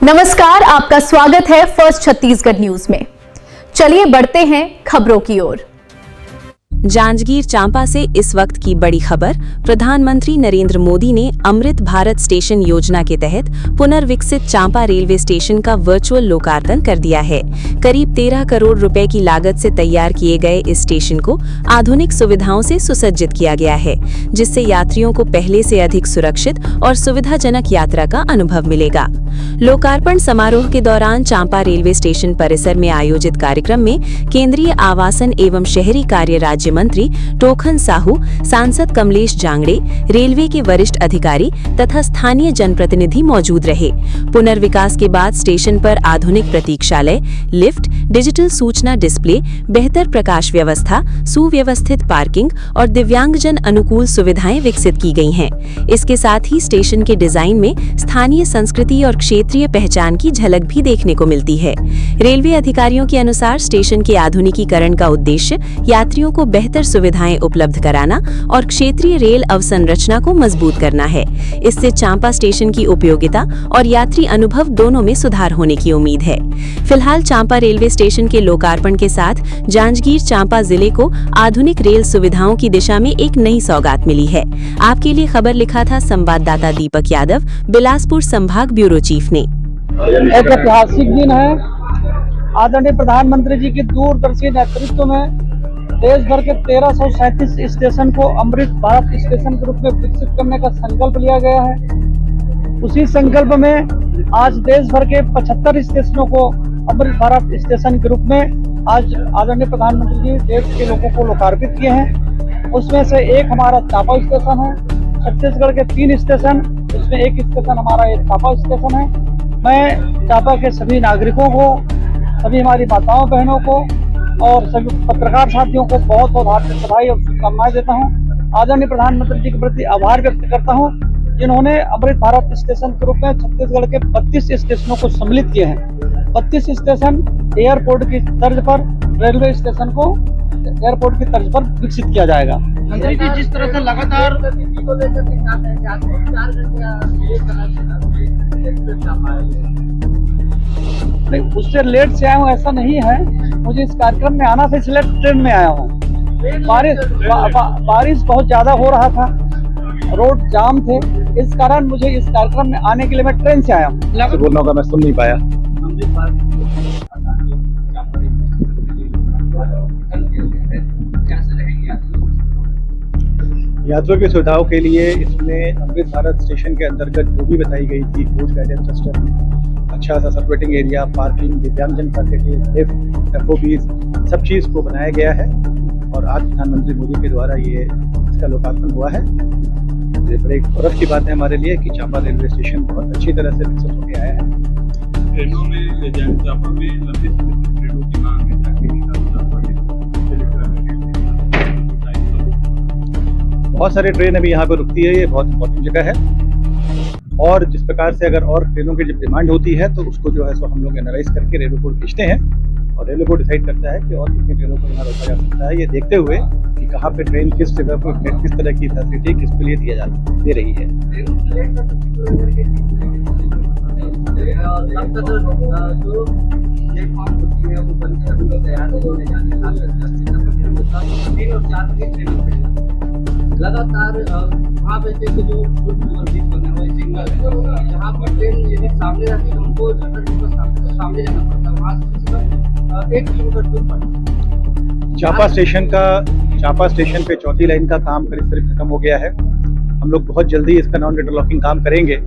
नमस्कार, आपका स्वागत है फर्स्ट छत्तीसगढ़ न्यूज में। चलिए बढ़ते हैं खबरों की ओर। जांजगीर चांपा से इस वक्त की बड़ी खबर। प्रधानमंत्री नरेंद्र मोदी ने अमृत भारत स्टेशन योजना के तहत पुनर्विकसित चांपा रेलवे स्टेशन का वर्चुअल लोकार्पण कर दिया है। करीब 13 करोड़ रुपए की लागत से तैयार किए गए इस स्टेशन को आधुनिक सुविधाओं से सुसज्जित किया गया है, जिससे यात्रियों को पहले से अधिक सुरक्षित और सुविधाजनक यात्रा का अनुभव मिलेगा। लोकार्पण समारोह के दौरान चांपा रेलवे स्टेशन परिसर में आयोजित कार्यक्रम में केंद्रीय आवासन एवं शहरी कार्य राज्य मंत्री टोखन साहू, सांसद कमलेश जांगड़े, रेलवे के वरिष्ठ अधिकारी तथा स्थानीय जनप्रतिनिधि मौजूद रहे। पुनर्विकास के बाद स्टेशन पर आधुनिक प्रतीक्षालय, लिफ्ट, डिजिटल सूचना डिस्प्ले, बेहतर प्रकाश व्यवस्था, सुव्यवस्थित पार्किंग और दिव्यांगजन अनुकूल सुविधाएं विकसित की गई हैं। इसके साथ ही स्टेशन के डिजाइन में स्थानीय संस्कृति और क्षेत्रीय पहचान की झलक भी देखने को मिलती है। रेलवे अधिकारियों के अनुसार स्टेशन के आधुनिकीकरण का उद्देश्य यात्रियों को बेहतर सुविधाएं उपलब्ध कराना और क्षेत्रीय रेल अवसंरचना को मजबूत करना है। इससे चांपा स्टेशन की उपयोगिता और यात्री अनुभव दोनों में सुधार होने की उम्मीद है। फिलहाल चांपा रेलवे स्टेशन के लोकार्पण के साथ जांजगीर चांपा जिले को आधुनिक रेल सुविधाओं की दिशा में एक नई सौगात मिली है। आपके लिए खबर लिखा था संवाददाता दीपक यादव, बिलासपुर संभाग ब्यूरो चीफ ने। एक ऐतिहासिक दिन है। आदरणीय प्रधानमंत्री जी के दूरदर्शी नेतृत्व में देश भर के 1337 स्टेशन को अमृत भारत स्टेशन के रूप में विकसित करने का संकल्प लिया गया है। उसी संकल्प में आज देश भर के 75 स्टेशनों को अमृत भारत स्टेशन के रूप में आज आदरणीय प्रधानमंत्री जी देश के लोगों को लोकार्पित किए हैं। उसमें से एक हमारा चांपा स्टेशन है। छत्तीसगढ़ के 3 स्टेशन, उसमें एक स्टेशन हमारा एक चांपा स्टेशन है। मैं चांपा के सभी नागरिकों को, सभी हमारी माताओं बहनों को और सभी पत्रकार साथियों को बहुत बहुत हार्दिक बधाई और शुभकामनाएं देता हूं। आदरणीय प्रधानमंत्री जी के प्रति आभार व्यक्त करता हूं, जिन्होंने अमृत भारत स्टेशन के रूप में छत्तीसगढ़ के 32 स्टेशनों को सम्मिलित किए हैं। 32 स्टेशन एयरपोर्ट की तर्ज पर, रेलवे स्टेशन को एयरपोर्ट की तर्ज पर विकसित किया जाएगा। मंत्री जी, जिस तरह से लगातार उससे लेट से आया हूँ ऐसा नहीं है। मुझे इस कार्यक्रम में आना था, इसलिए ट्रेन में आया हूँ। बारिश बहुत ज्यादा हो रहा था, रोड जाम थे, इस कारण मुझे इस कार्यक्रम में आने के लिए मैं ट्रेन से आया हूँ। बोलने का मैं सुन नहीं पाया। यात्रियों की सुविधाओं के लिए इसमें अमृत भारत स्टेशन के अंतर्गत जो भी बताई गई थी, कोच गाइडेंस सिस्टम, अच्छा सा सर्कुलेटिंग एरिया, पार्किंग, दिव्यांगजन फैसिलिटी, लिफ्ट, एफओबीज, सब चीज़ को बनाया गया है। और आज प्रधानमंत्री मोदी के द्वारा ये इसका लोकार्पण हुआ है। ये बड़े गौरव की बात है हमारे लिए कि चांपा रेलवे स्टेशन बहुत अच्छी तरह से विकसित होकर आया है। ट्रेनों में चांपा में लंबी ट्रेनों की मांग है, बहुत सारे ट्रेन अभी यहाँ पर रुकती है। ये बहुत इंपॉर्टेंट जगह है और जिस प्रकार से अगर और ट्रेनों की जब डिमांड होती है तो उसको जो है सो हम लोग एनालाइज करके रेलवे बोर्ड भेजते हैं और रेलवे बोर्ड डिसाइड करता है कि और कितनी ट्रेनों को यहाँ रोका जा सकता है, ये देखते हुए कि कहाँ पे ट्रेन किस जगह पर किस तरह की फैसिलिटी किसके लिए दे रही है। लगातार वहाँ पे जो जहाँ पर ट्रेन यदि सामने रहती है हमको सामने जाना पड़ता है, वहाँ से 1 किलोमीटर दूर पड़ता है। चांपा स्टेशन पे चौथी लाइन का काम करीब खत्म हो गया है। हम लोग बहुत जल्दी इसका नॉन इंटरलॉकिंग काम करेंगे,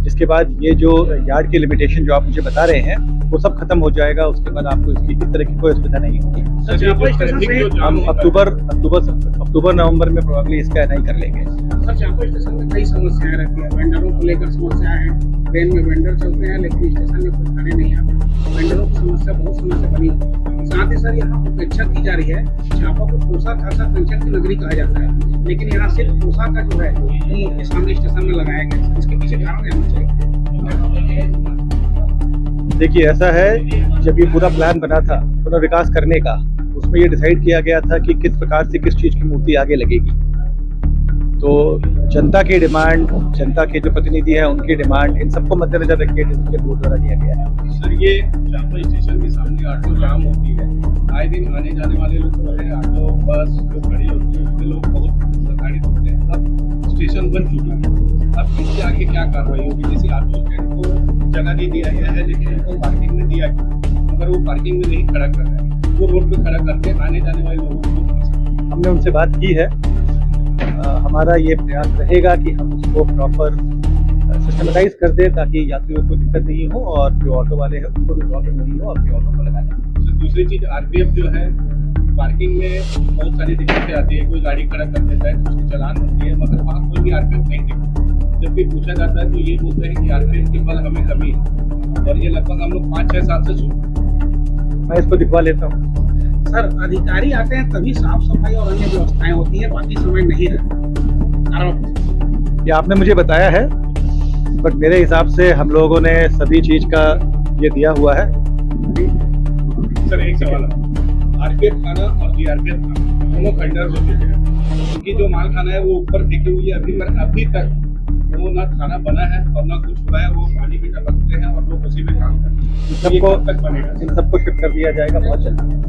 जिसके बाद ये जो यार्ड की लिमिटेशन जो आप मुझे बता रहे हैं वो सब खत्म हो जाएगा। उसके बाद आपको इसकी किस तरह की कोई असुविधा नहीं होगी। हम अक्टूबर नवंबर में प्रोबेबली इसका एनआई कर लेंगे। सर, चांपा स्टेशन में कई समस्याएं रहती है, वेंडरों को लेकर समस्याएं हैं। ट्रेन में वेंडर चलते हैं लेकिन स्टेशन में कुछ खड़े नहीं आते, वेंडरों की समस्या बहुत समस्या बनी। साथ ही सर यहाँ उपेक्षा की जा रही है। चांपा को कोसा खासा कंचन की नगरी कहा जाता है, लेकिन यहाँ सिर्फ कोसा का जो है वो सामने स्टेशन में लगाया गया। इसके पीछे कारण रहना चाहिए। देखिए, ऐसा है, जब ये पूरा प्लान बना था पुनर्विकास करने का, उसमें ये डिसाइड किया गया था कि किस प्रकार से किस चीज़ की मूर्ति आगे लगेगी। तो जनता की डिमांड, जनता के जो प्रतिनिधि हैं उनकी डिमांड, इन सबको मद्देनजर रख के डिसीजन बोर्ड द्वारा लिया गया है। सर, ये चांपा स्टेशन के सामने ऑटो जाम होती है, आए दिन आने जाने वाले लोग जो है ऑटो बस जो खड़ी होती है उसमें लोग बहुत प्रताड़ित होते हैं। अब स्टेशन बन चुका है, अब इससे आगे क्या कार्रवाई होगी? जैसे ऑटो स्टैंड को जगह नहीं दिया गया है, लेकिन उनको पार्किंग में दिया गया, मगर वो पार्किंग में नहीं खड़ा कर रहा है, वो रोड पे खड़ा करके आने जाने वाले लोगों को। हमने उनसे बात की है, हमारा ये प्रयास रहेगा कि हम उसको प्रॉपर सिस्टमेटाइज कर दें ताकि यात्रियों को दिक्कत नहीं हो और जो ऑटो वाले हैं उनको भी प्रॉब्लम नहीं हो अपने ऑटो को लगाने। सर, दूसरी चीज आरपीएफ जो है पार्किंग में बहुत सारी दिक्कतें आती है, कोई गाड़ी खड़ा कर देता है तो उसकी चालान होती है, मगर वहाँ कोई भी आरपीएफ नहीं दिखता। जब भी पूछा जाता है तो ये बोलते हैं कि आरपीएफ के बल हमें कमी है, और ये लगभग हम लोग 5-6 साल से सुन। मैं इसको दिखवा लेता हूँ। सर, अधिकारी आते हैं तभी साफ सफाई और अन्य व्यवस्थाएं होती है, बाकी समय नहीं रहती। ये आपने मुझे बताया है, बट मेरे हिसाब से हम लोगों ने सभी चीज का ये दिया हुआ है। सर, एक सवाल है, आरपीएफ खाना और जीआरपीएफ खाना दोनों खंडर होते हैं, उनकी जो माल खाना है वो ऊपर फेंकी हुई है अभी तक वो ना खाना बना है और ना कुछ हुआ है, वो पानी में टपकते हैं और लोग उसी में काम करते हैं। इन सबको शिफ्ट कर दिया जाएगा बहुत जल्दी।